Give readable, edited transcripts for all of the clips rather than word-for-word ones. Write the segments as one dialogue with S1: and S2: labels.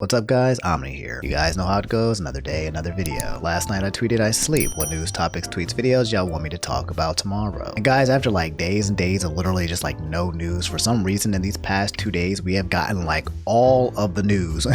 S1: What's up guys, Omni here. You guys know how it goes, another day, another video. Last night I tweeted I sleep. What news, topics, tweets, videos y'all want me to talk about tomorrow? And guys, after like days and days of literally just like no news, for some reason in these past 2 days we have gotten like all of the news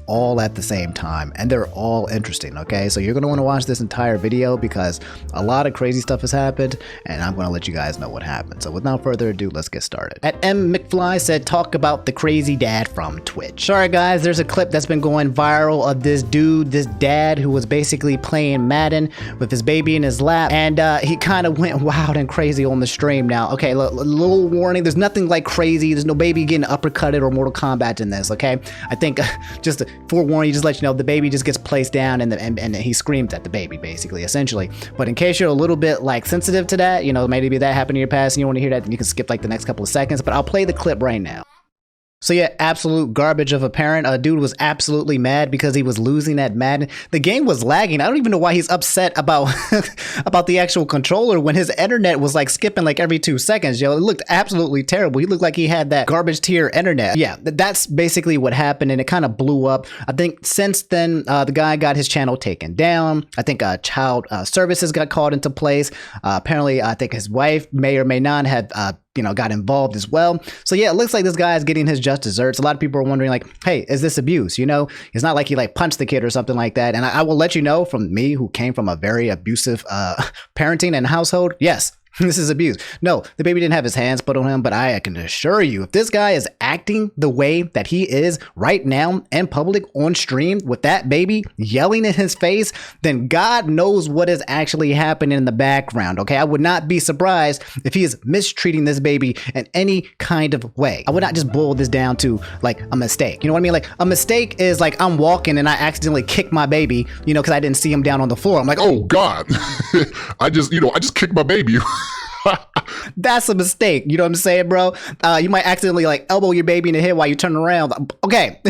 S1: all at the same time, and they're all interesting. Okay, so you're gonna want to watch this entire video because a lot of crazy stuff has happened and I'm gonna let you guys know what happened. So without further ado, let's get started. At M McFly said, talk about the crazy dad from Twitch. Alright guys, there's a clip that's been going viral of this dude, this dad who was basically playing Madden with his baby in his lap, and he kind of went wild and crazy on the stream. Now, okay, little warning, there's nothing like crazy, there's no baby getting uppercutted or Mortal Kombat in this, okay? I think just to forewarn you, just let you know, the baby just gets placed down and he screams at the baby, basically, essentially. But in case you're a little bit like sensitive to that, you know, maybe that happened in your past and you want to hear that, then you can skip like the next couple of seconds, but I'll play the clip right now. So yeah, absolute garbage of a parent. A dude was absolutely mad because he was losing at Madden. The game was lagging. I don't even know why he's upset about about the actual controller when his internet was like skipping like every 2 seconds. Yo, it looked absolutely terrible. He looked like he had that garbage tier internet. Yeah, that's basically what happened, and it kind of blew up. I think since then, the guy got his channel taken down. I think child services got called into place. Apparently, I think his wife may or may not have got involved as well. So yeah, it looks like this guy is getting his just desserts. A lot of people are wondering like, hey, is this abuse? You know, it's not like he like punched the kid or something like that. And I will let you know, from me who came from a very abusive parenting and household, yes, this is abuse. No, the baby didn't have his hands put on him, but I can assure you, if this guy is acting the way that he is right now in public on stream with that baby yelling in his face, then God knows what is actually happening in the background, okay? I would not be surprised if he is mistreating this baby in any kind of way. I would not just boil this down to like a mistake. You know what I mean? Like a mistake is like I'm walking and I accidentally kick my baby, you know, because I didn't see him down on the floor. I'm like, oh God,
S2: I just kicked my baby.
S1: That's a mistake. You know what I'm saying, bro? You might accidentally like elbow your baby in the head while you turn around. Okay.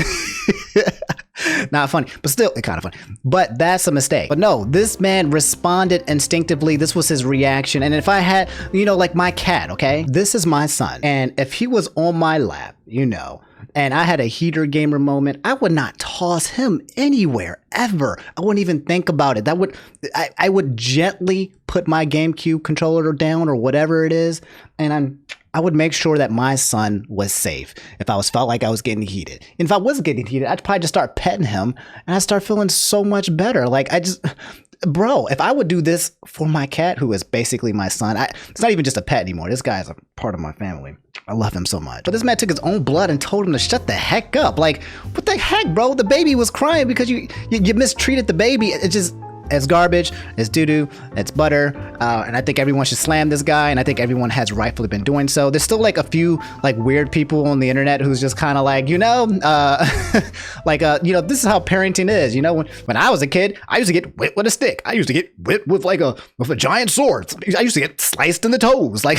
S1: Not funny, but still kind of funny. But that's a mistake. But no, this man responded instinctively. This was his reaction. And if I had, you know, like my cat, okay? This is my son. And if he was on my lap, you know, and I had a heater gamer moment, I would not toss him anywhere ever. I wouldn't even think about it. I would gently put my GameCube controller down or whatever it is, and I would make sure that my son was safe if I felt like I was getting heated. And if I was getting heated, I'd probably just start petting him and I'd start feeling so much better. Like bro, if I would do this for my cat, who is basically my son, it's not even just a pet anymore. This guy is a part of my family. I love him so much. But this man took his own blood and told him to shut the heck up. Like, what the heck, bro? The baby was crying because you mistreated the baby. It's garbage, it's doo-doo, it's butter, and I think everyone should slam this guy, and I think everyone has rightfully been doing so. There's still like a few like weird people on the internet who's just kind of like, you know, this is how parenting is. You know, when I was a kid, I used to get whipped with a stick. I used to get whipped with a giant sword. I used to get sliced in the toes. Like,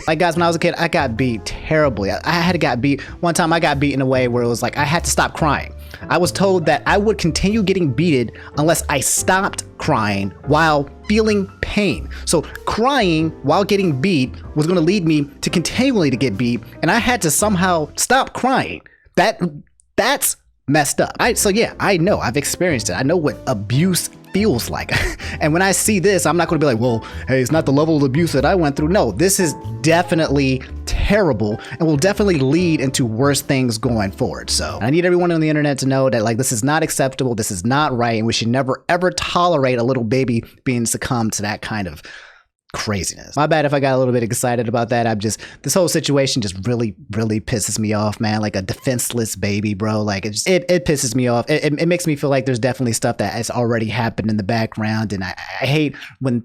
S1: like guys, when I was a kid, I got beat terribly. I had got beat. One time I got beat in a way where it was like I had to stop crying. I was told that I would continue getting beaten unless I stopped crying while feeling pain. So crying while getting beat was going to lead me to continually to get beat, and I had to somehow stop crying. That's messed up. So yeah, I know, I've experienced it. I know what abuse feels like. And when I see this, I'm not going to be like, well, hey, it's not the level of abuse that I went through. No, this is definitely terrible and will definitely lead into worse things going forward. So I need everyone on the internet to know that like this is not acceptable, this is not right, and we should never ever tolerate a little baby being succumbed to that kind of craziness. My bad if I got a little bit excited about that. This whole situation just really pisses me off, man. Like a defenseless baby, bro. Like it pisses me off. It makes me feel like there's definitely stuff that has already happened in the background, and I hate when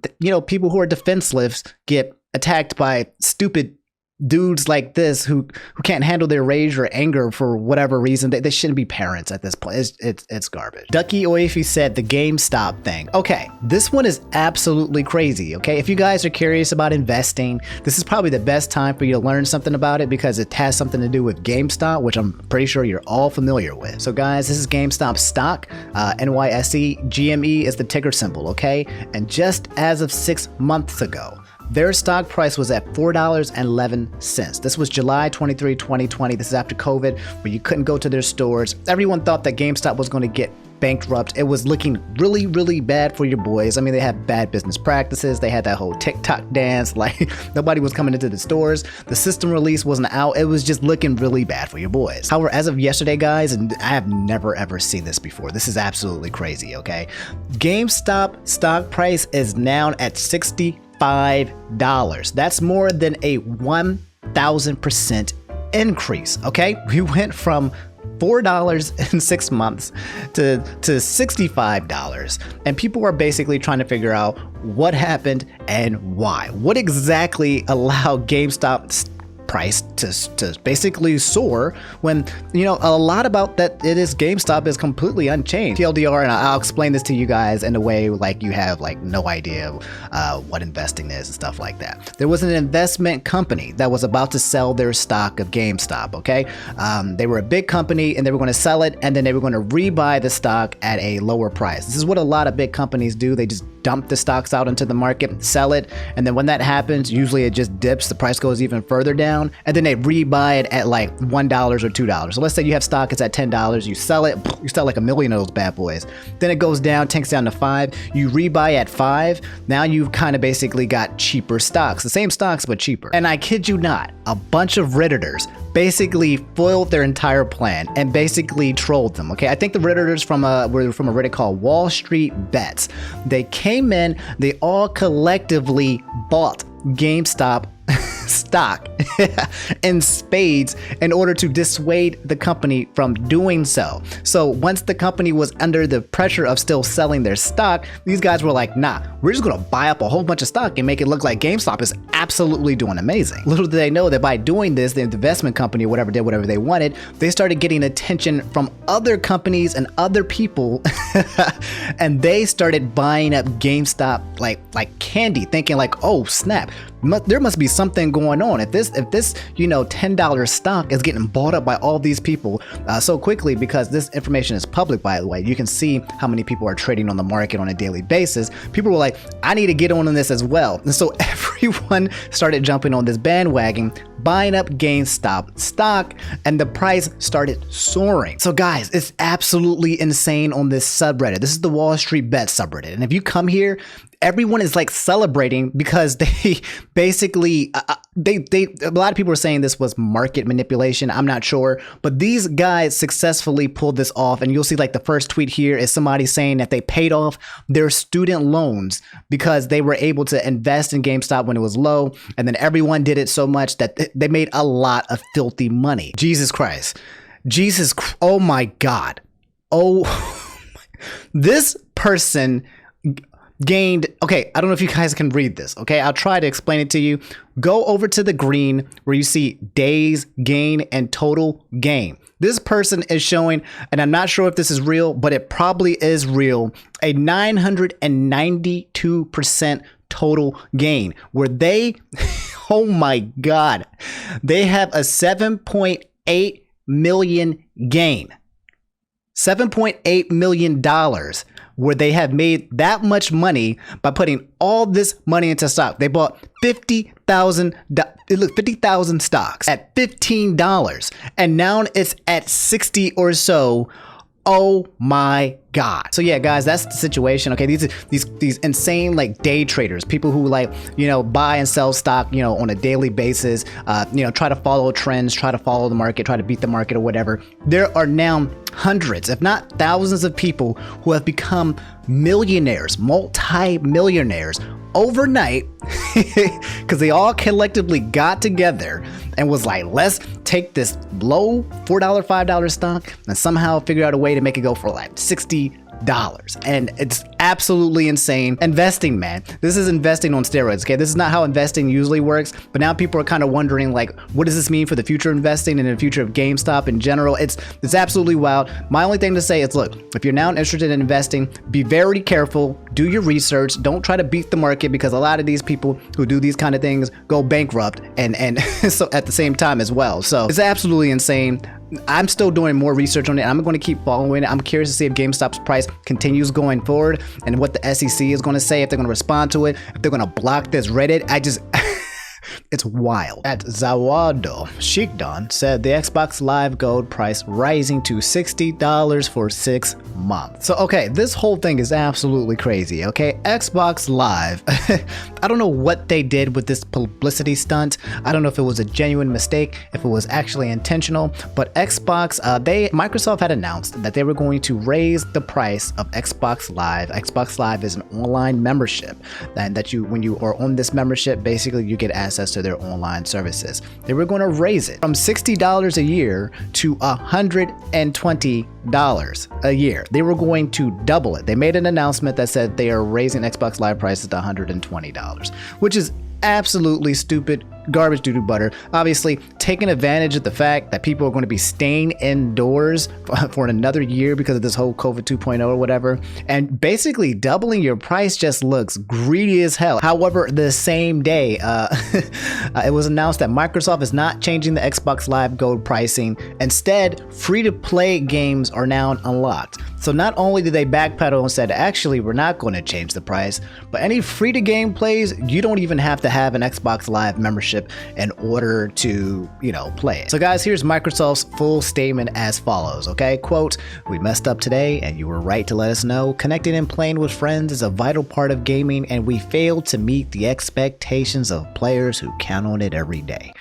S1: people who are defenseless get attacked by stupid dudes like this who can't handle their rage or anger for whatever reason. They shouldn't be parents at this point. It's garbage. Ducky Oifi said the GameStop thing. Okay, this one is absolutely crazy, okay? If you guys are curious about investing, this is probably the best time for you to learn something about it because it has something to do with GameStop, which I'm pretty sure you're all familiar with. So guys, this is GameStop stock, NYSE, GME is the ticker symbol, okay? And just as of 6 months ago, their stock price was at $4.11. This was July 23, 2020. This is after COVID, where you couldn't go to their stores. Everyone thought that GameStop was going to get bankrupt. It was looking really, really bad for your boys. I mean, they had bad business practices. They had that whole TikTok dance. Like, nobody was coming into the stores. The system release wasn't out. It was just looking really bad for your boys. However, as of yesterday, guys, and I have never ever seen this before. This is absolutely crazy, okay? GameStop stock price is now at $65. That's more than a 1,000% increase, okay? We went from $4 in 6 months to $65, and people are basically trying to figure out what happened and why. What exactly allowed GameStop's price to basically soar when, you know, a lot about that it is GameStop is completely unchanged. TLDR, and I'll explain this to you guys in a way like you have like no idea what investing is and stuff like that. There was an investment company that was about to sell their stock of GameStop, okay? They were a big company and they were going to sell it, and then they were going to rebuy the stock at a lower price. This is what a lot of big companies do. They just dump the stocks out into the market, sell it, and then when that happens, usually it just dips, the price goes even further down, and then they rebuy it at like $1 or $2. So let's say you have stock, it's at $10, you sell it, you sell like a million of those bad boys. Then it goes down, tanks down to $5, you rebuy at $5, now you've kind of basically got cheaper stocks, the same stocks but cheaper. And I kid you not, a bunch of Redditors basically foiled their entire plan and basically trolled them, okay? I think the Redditors were from a Reddit called Wall Street Bets. They came in, they all collectively bought GameStop stock in spades in order to dissuade the company from doing so. So once the company was under the pressure of still selling their stock, these guys were like, nah, we're just gonna buy up a whole bunch of stock and make it look like GameStop is absolutely doing amazing. Little did they know that by doing this, the investment company or whatever did whatever they wanted, they started getting attention from other companies and other people and they started buying up GameStop like candy, thinking like, oh snap, there must be something going on. If this you know $10 stock is getting bought up by all these people so quickly, because this information is public, by the way, you can see how many people are trading on the market on a daily basis. People were like, I need to get on this as well, and so everyone started jumping on this bandwagon, buying up GameStop stock, and the price started soaring. So guys, it's absolutely insane on this subreddit. This is the Wall Street Bet subreddit, and if you come here, everyone is like celebrating because they basically a lot of people are saying this was market manipulation. I'm not sure, but these guys successfully pulled this off. And you'll see like the first tweet here is somebody saying that they paid off their student loans because they were able to invest in GameStop when it was low, and then everyone did it so much that they made a lot of filthy money. Jesus Christ, oh my God, this person gained, okay, I don't know if you guys can read this, okay? I'll try to explain it to you. Go over to the green where you see days gain and total gain. This person is showing, and I'm not sure if this is real, but it probably is real, a 992% total gain where they, oh my God, they have a 7.8 million gain. $7.8 million where they have made that much money by putting all this money into stock. They bought 50,000 stocks at $15, and now it's at 60 or so. Oh my God. So yeah, guys, that's the situation. Okay, these insane like day traders, people who like, you know, buy and sell stock, you know, on a daily basis, you know, try to follow trends, try to follow the market, try to beat the market or whatever. There are now hundreds, if not thousands of people who have become millionaires, multi-millionaires overnight because they all collectively got together and was like, let's take this low $4, $5 stock and somehow figure out a way to make it go for like $60. And it's absolutely insane. Investing, man. This is investing on steroids, okay? This is not how investing usually works, but now people are kind of wondering like, what does this mean for the future of investing and the future of GameStop in general? It's absolutely wild. My only thing to say is, look, if you're now interested in investing, be very careful, do your research, don't try to beat the market, because a lot of these people who do these kind of things go bankrupt and so at the same time as well. So it's absolutely insane. I'm still doing more research on it. I'm going to keep following it. I'm curious to see if GameStop's price continues going forward and what the SEC is going to say, if they're going to respond to it, if they're going to block this Reddit. It's wild. At Zawado, Sheikdon said the Xbox Live Gold price rising to $60 for 6 months. So, okay, this whole thing is absolutely crazy, okay? Xbox Live, I don't know what they did with this publicity stunt. I don't know if it was a genuine mistake, if it was actually intentional, but Microsoft had announced that they were going to raise the price of Xbox Live. Xbox Live is an online membership, and when you are on this membership, basically you get access to their online services. They were going to raise it from $60 a year to $120 a year. They were going to double it. They made an announcement that said they are raising Xbox Live prices to $120, which is absolutely stupid, garbage doo-doo butter. Obviously, taking advantage of the fact that people are going to be staying indoors for another year because of this whole COVID 2.0 or whatever, and basically doubling your price just looks greedy as hell. However, the same day, it was announced that Microsoft is not changing the Xbox Live Gold pricing. Instead, free-to-play games are now unlocked. So not only did they backpedal and said, actually, we're not going to change the price, but any free-to-game plays, you don't even have to have an Xbox Live membership in order to, play it. So guys, here's Microsoft's full statement as follows, okay? Quote, "We messed up today and you were right to let us know. Connecting and playing with friends is a vital part of gaming and we failed to meet the expectations of players who count on it every day.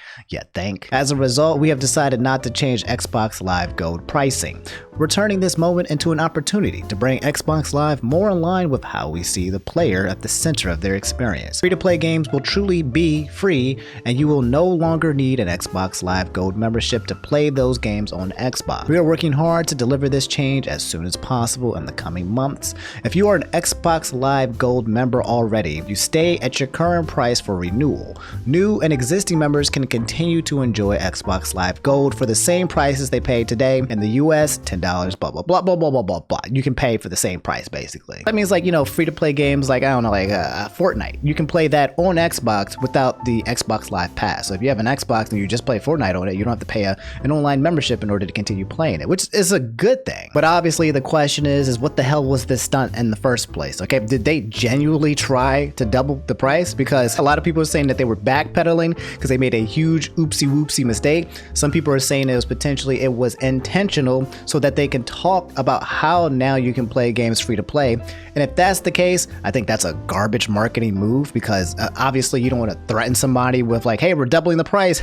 S1: As a result, we have decided not to change Xbox Live Gold pricing. We're turning this moment into an opportunity to bring Xbox Live more in line with how we see the player at the center of their experience. Free-to-play games will truly be free, and you will no longer need an Xbox Live Gold membership to play those games on Xbox. We are working hard to deliver this change as soon as possible in the coming months. If you are an Xbox Live Gold member already, you stay at your current price for renewal. New and existing members can continue to enjoy Xbox Live Gold for the same prices they pay today. In the US, $10, blah, blah, blah, blah, blah, blah, blah, blah. You can pay for the same price, basically. That means, free-to-play games like, Fortnite. You can play that on Xbox without the Xbox Live Pass. So if you have an Xbox and you just play Fortnite on it, you don't have to pay an online membership in order to continue playing it, which is a good thing. But obviously, the question is what the hell was this stunt in the first place, okay? Did they genuinely try to double the price? Because a lot of people are saying that they were backpedaling because they made a huge oopsie whoopsie mistake. Some people are saying it was intentional so that they can talk about how now you can play games free to play. And if that's the case, I think that's a garbage marketing move because obviously you don't want to threaten somebody with hey, we're doubling the price.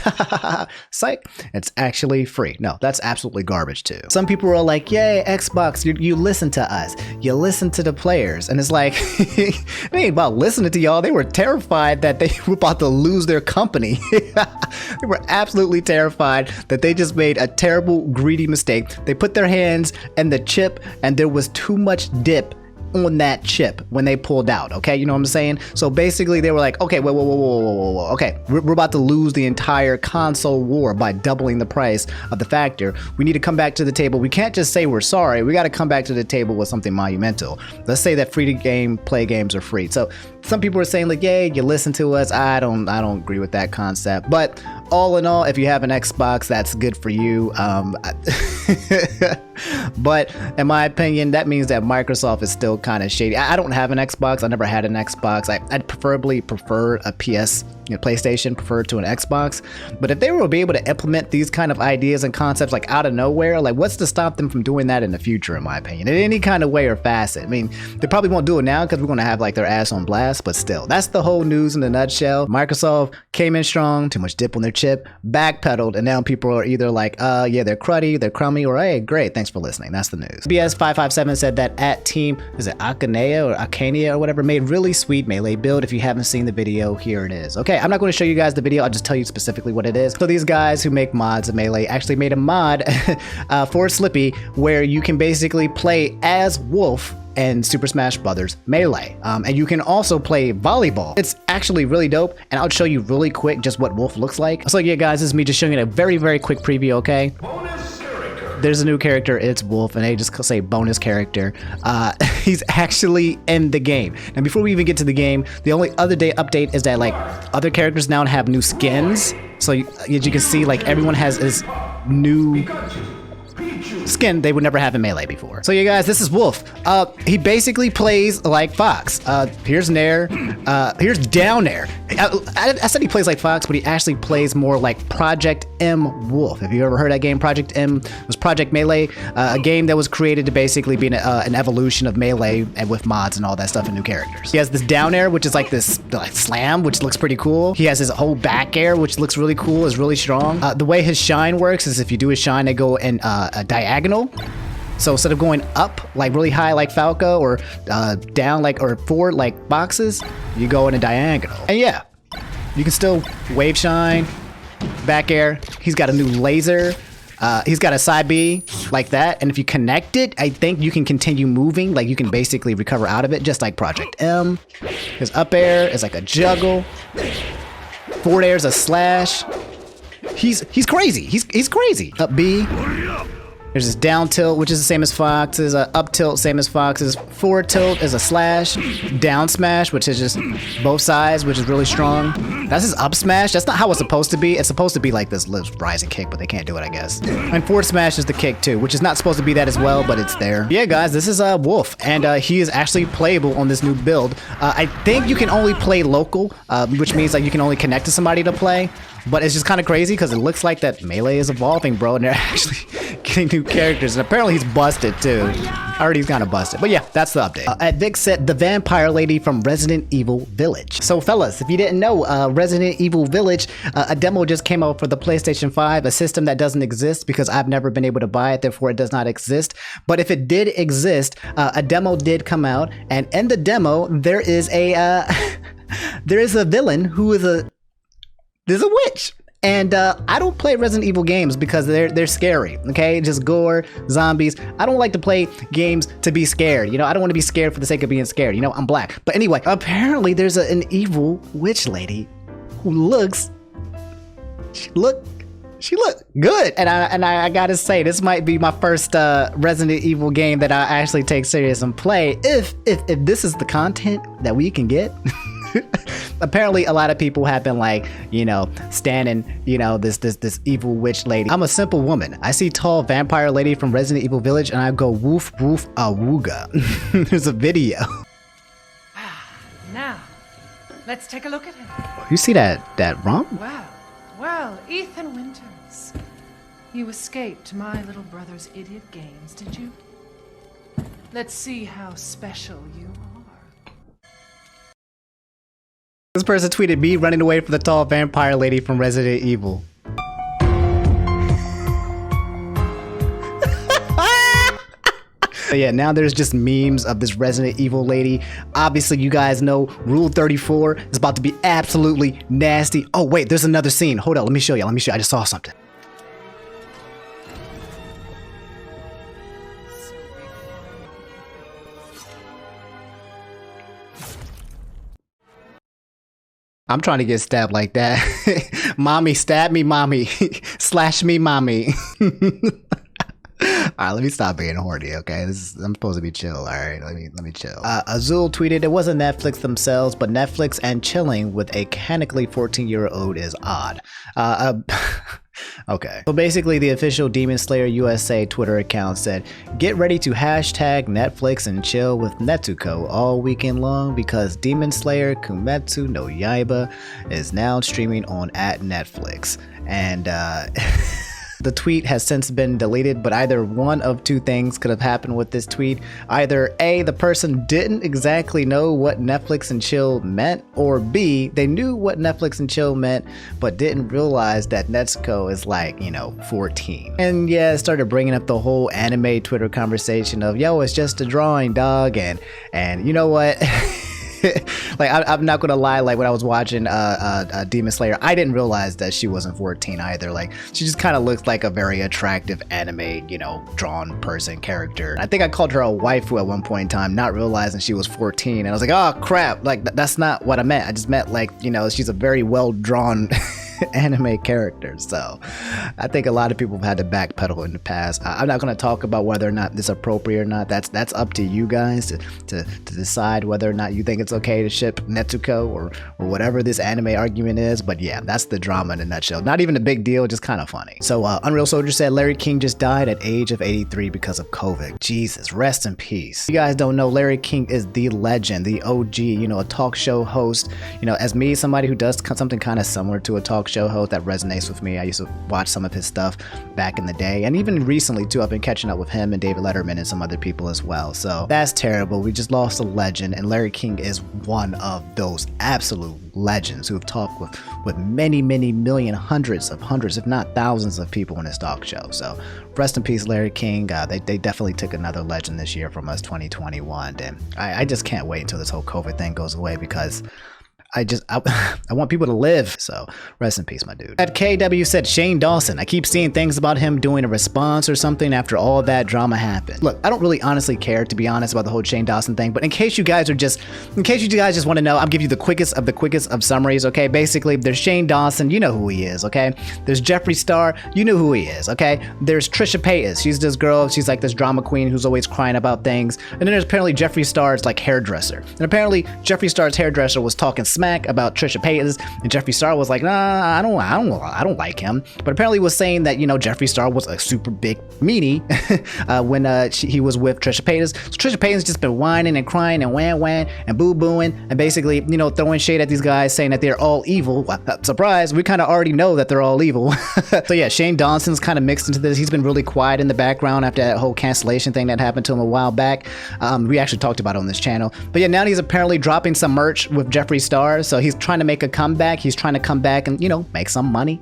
S1: Psych. It's actually free. No, that's absolutely garbage too. Some people are like, yay, Xbox, you listen to us. You listen to the players. And it's it ain't about listening to y'all. They were terrified that they were about to lose their company. They were absolutely terrified that they just made a terrible, greedy mistake. They put their hands in the chip and there was too much dip on that chip when they pulled out, okay? You know what I'm saying? So basically they were like, okay, whoa. Okay, we're about to lose the entire console war by doubling the price of the factor. We need to come back to the table. We can't just say we're sorry. We got to come back to the table with something monumental. Let's say that free-to-play games are free. So some people are saying yay, you listen to us. I don't agree with that concept. But all in all, if you have an Xbox, that's good for you. But in my opinion, that means that Microsoft is still kind of shady. I don't have an Xbox. I never had an Xbox. I'd preferably prefer a PlayStation preferred to an Xbox. But if they were able to implement these kind of ideas and concepts out of nowhere, what's to stop them from doing that in the future, in my opinion, in any kind of way or facet? I mean, they probably won't do it now because we're going to have their ass on blast, but still, that's the whole news in a nutshell. Microsoft came in strong, too much dip on their chip, backpedaled, and now people are either yeah, they're cruddy, they're crummy, or hey, great, thanks for listening. That's the news. BS557 said that at Team, is it Akania or whatever, made really sweet melee build. If you haven't seen the video, here it is. Okay, I'm not going to show you guys the video. I'll just tell you specifically what it is. So these guys who make mods of Melee actually made a mod for Slippy where you can basically play as Wolf and Super Smash Brothers Melee. And you can also play volleyball. It's actually really dope, and I'll show you really quick just what Wolf looks like. So yeah, guys, this is me just showing you a very, very quick preview, okay? There's a new character, it's Wolf, and they just say bonus character. He's actually in the game. Now, before we even get to the game, the only other day update is that other characters now have new skins. So as you can see, everyone has his new skin they would never have in Melee before. So you guys, this is Wolf. He basically plays like Fox. Here's Nair. Here's Down Air. I said he plays like Fox, but he actually plays more like Project M Wolf. Have you ever heard that game? Project M was Project Melee, a game that was created to basically be an evolution of Melee and with mods and all that stuff and new characters. He has this down air, which is like this like slam, which looks pretty cool. He has his whole back air, which looks really cool, is really strong. The way his shine works is if you do his shine, they go in a diagonal. So instead of going up like really high like Falco or down like or forward like boxes, you go in a diagonal. And yeah, you can still wave shine, back air. He's got a new laser. He's got a side B like that. And if you connect it, I think you can continue moving. Like you can basically recover out of it, just like Project M. His up air is like a juggle. Forward air is a slash. He's crazy. He's crazy. Up B. There's this down tilt, which is the same as Fox's. Up tilt, same as Fox's. Forward tilt is a slash. Down smash, which is just both sides, which is really strong. That's his up smash. That's not how it's supposed to be. It's supposed to be like this rising kick, but they can't do it, I guess. And forward smash is the kick too, which is not supposed to be that as well, but it's there. Yeah, guys, this is Wolf, and he is actually playable on this new build. I think you can only play local, which means like you can only connect to somebody to play. But it's just kind of crazy because it looks like that Melee is evolving, bro, and they're actually getting new characters. And apparently he's busted too. Already he's kind of busted. But yeah, that's the update. At Vic said the vampire lady from Resident Evil Village. So fellas, if you didn't know, Resident Evil Village, a demo just came out for the PlayStation 5, a system that doesn't exist because I've never been able to buy it, therefore it does not exist. But if it did exist, a demo did come out, and in the demo there is a there is a villain who is there's a witch. And I don't play Resident Evil games because they're scary, okay? Just gore, zombies. I don't like to play games to be scared. You know, I don't want to be scared for the sake of being scared. You know, I'm black. But anyway, apparently there's an evil witch lady who she look good. And I gotta say, this might be my first Resident Evil game that I actually take serious and play if this is the content that we can get. Apparently a lot of people have been like, you know, standing, you know, this evil witch lady. I'm a simple woman. I see tall vampire lady from Resident Evil Village and I go woof woof awooga. There's a video.
S3: Now, let's take a look at him.
S1: You see that rump?
S3: Well, Ethan Winters. You escaped my little brother's idiot games, did you? Let's see how special you are.
S1: This person tweeted me running away from the tall vampire lady from Resident Evil. So yeah, now there's just memes of this Resident Evil lady. Obviously, you guys know Rule 34 is about to be absolutely nasty. Oh wait, there's another scene. Hold on, let me show you. I just saw something. I'm trying to get stabbed like that. Mommy, stab me, mommy. Slash me, mommy. All right, let me stop being horny, okay? I'm supposed to be chill. All right, let me chill. Azul tweeted, it wasn't Netflix themselves, but Netflix and chilling with a canonically 14-year-old is odd. Okay. So basically, the official Demon Slayer USA Twitter account said, get ready to hashtag Netflix and chill with Nezuko all weekend long because Demon Slayer Kimetsu no Yaiba is now streaming on at Netflix. And the tweet has since been deleted, but either one of two things could have happened with this tweet. Either A, the person didn't exactly know what Netflix and chill meant, or B, they knew what Netflix and chill meant, but didn't realize that Nezuko is like, you know, 14. And yeah, it started bringing up the whole anime Twitter conversation of, yo, it's just a drawing, dog, and you know what? Like I'm not gonna lie, like when I was watching Demon Slayer, I didn't realize that she wasn't 14 either. Like she just kind of looked like a very attractive anime, you know, drawn person character. I think I called her a waifu at one point in time, not realizing she was 14, and I was like, oh crap, like that's not what I meant. I just meant like, you know, she's a very well drawn anime characters. So I think a lot of people have had to backpedal in the past. I'm not going to talk about whether or not this is appropriate or not. That's up to you guys to decide whether or not you think it's okay to ship Nezuko or whatever this anime argument is. But yeah, that's the drama in a nutshell. Not even a big deal, just kind of funny. So Unreal Soldier said Larry King just died at age of 83 because of COVID. Jesus, rest in peace. You guys don't know, Larry King is the legend, the OG, a talk show host. As me, somebody who does something kind of similar to a talk show host, that resonates with me. I used to watch some of his stuff back in the day, and even recently too, I've been catching up with him and David Letterman and some other people as well. So that's terrible. We just lost a legend, and Larry King is one of those absolute legends who have talked with many million, hundreds, if not thousands of people in his talk show. So rest in peace, Larry King. They definitely took another legend this year from us, 2021, and I just can't wait until this whole COVID thing goes away, because I want people to live. So rest in peace, my dude. At KW said Shane Dawson. I keep seeing things about him doing a response or something after all that drama happened. Look, I don't really honestly care, to be honest, about the whole Shane Dawson thing, but in case you guys just want to know, I'll give you the quickest of summaries, okay? Basically, there's Shane Dawson, you know who he is, okay? There's Jeffree Star, you know who he is, okay? There's Trisha Paytas, she's this girl, she's like this drama queen who's always crying about things. And then there's apparently Jeffree Star's like hairdresser. And apparently Jeffree Star's hairdresser was talking smack about Trisha Paytas, and Jeffree Star was like, nah, I don't like him. But apparently was saying that, Jeffree Star was a super big meanie when he was with Trisha Paytas. So Trisha Paytas just been whining and crying and whan and boo-booing and basically, throwing shade at these guys, saying that they're all evil. Well, surprise, we kind of already know that they're all evil. So yeah, Shane Dawson's kind of mixed into this. He's been really quiet in the background after that whole cancellation thing that happened to him a while back. We actually talked about it on this channel. But yeah, now he's apparently dropping some merch with Jeffree Star. So he's trying to make a comeback. He's trying to come back and, make some money,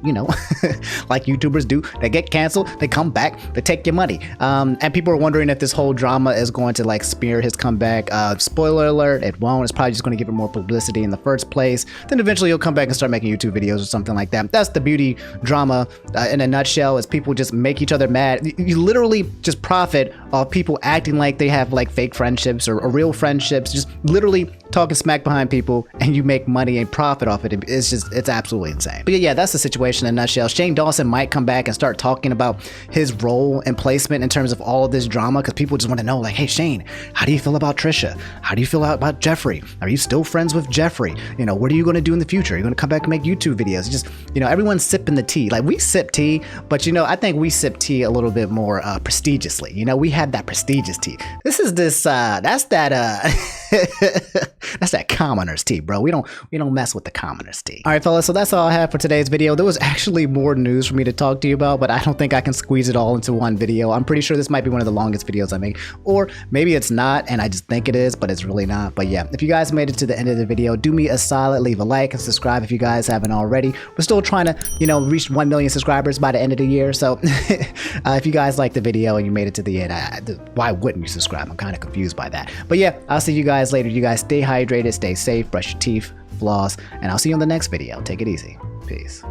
S1: like YouTubers do. They get canceled, they come back, they take your money. And people are wondering if this whole drama is going to like smear his comeback. Spoiler alert, it won't. It's probably just going to give it more publicity in the first place. Then eventually he'll come back and start making YouTube videos or something like that. That's the beauty drama in a nutshell, is people just make each other mad. You literally just profit off people acting like they have like fake friendships or real friendships, just literally talking smack behind people, and you make money and profit off it. It's absolutely insane. But yeah, that's the situation in a nutshell. Shane Dawson might come back and start talking about his role and placement in terms of all of this drama, because people just want to know, like, hey Shane, how do you feel about Trisha? How do you feel about Jeffree? Are you still friends with Jeffree? What are you going to do in the future? Are you going to come back and make YouTube videos? Just, everyone's sipping the tea. Like, we sip tea, but I think we sip tea a little bit more prestigiously. We have that prestigious tea. This is that's that commoner's tea, bro. We don't mess with the commoner's tea. All right, fellas, so that's all I have for today's video. There was actually more news for me to talk to you about, but I don't think I can squeeze it all into one video. I'm pretty sure this might be one of the longest videos I make, or maybe it's not and I just think it is, but it's really not. But yeah, if you guys made it to the end of the video, do me a solid, leave a like and subscribe if you guys haven't already. We're still trying to, reach 1 million subscribers by the end of the year. So if you guys liked the video and you made it to the end, why wouldn't you subscribe? I'm kind of confused by that. But yeah, I'll see you guys later. You guys stay hydrated, stay safe, brush your teeth, floss, and I'll see you on the next video. Take it easy. Peace.